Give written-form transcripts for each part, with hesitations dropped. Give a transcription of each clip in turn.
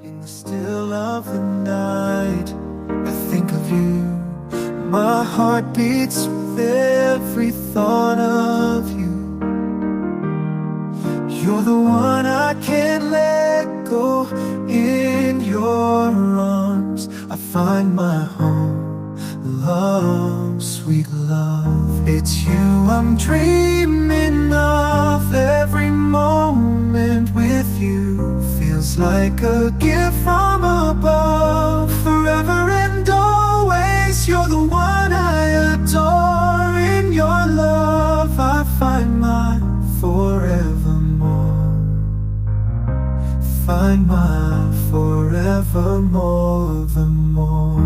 In the still of the night, I think of you. My heart beats with every thought of you. You're the one I can't let go. In your arms I find my home. Love, sweet love, it's you I'm dreaming of. Every moment with you feels like a gift from above. Forever and always, you're the one I adore. In your love I find my forevermore. Find my forevermore, the more.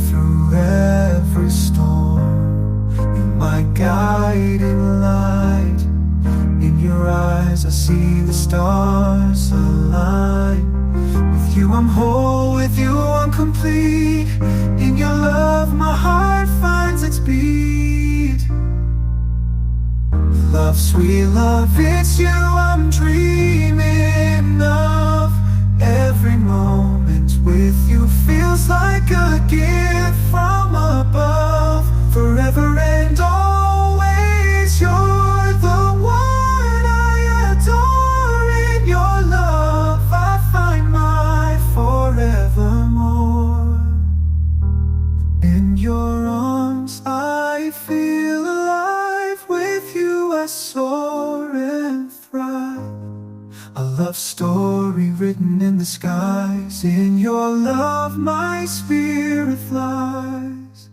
Through every storm, you're my guiding light. In your eyes I see the stars align. With you I'm whole, with you I'm complete. In your love my heart finds its beat. Love, sweet love, it's you I'm dreaming of. Every moment with you feels like a gift from above. Forever and always, you're the one I adore. In your love I find my forevermore. In your arms I feel alive. With you I soar and thrive. A love story written in the skies. In your love my spirit flies.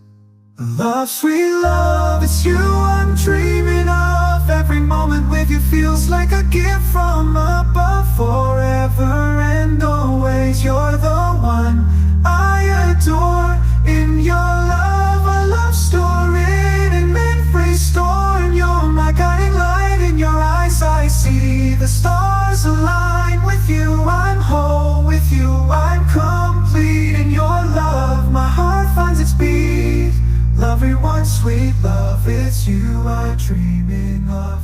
Love, sweet love, it's you I'm dreaming of. Every moment with you feels like a gift from above. Forever and always, you're the one I adore. In your love a love story in mid-free storm. You're my guiding light. In your eyes I see the stars align. With you I'm whole, with you I'm complete. In your love my heart finds its beat. Everyone, sweet love, it's you I'm dreaming of.